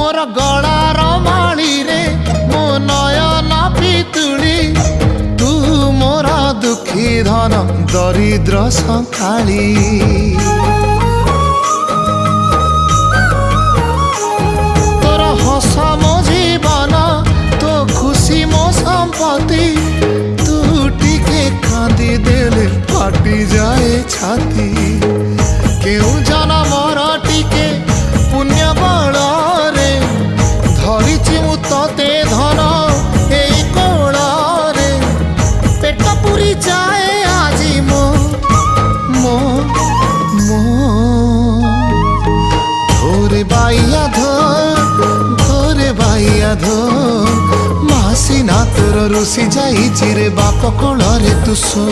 मोर गलार माली रे मो नयन पितुली तू मोर दुखी धन दरिद्र संखाली तोर हस मो जीवन तो खुशी मो संपत्ति तू टिके कांदी देले फाटी जाए छाती केउ जनमर टिके पुण्य बल रे धरिछि मु तते धन एई कोल रे पेट पुरी जाए आजी मो मो मो धोरे बाइया धो मासी ना तोर रुसी जाई रे बाप कोल रे तू सो।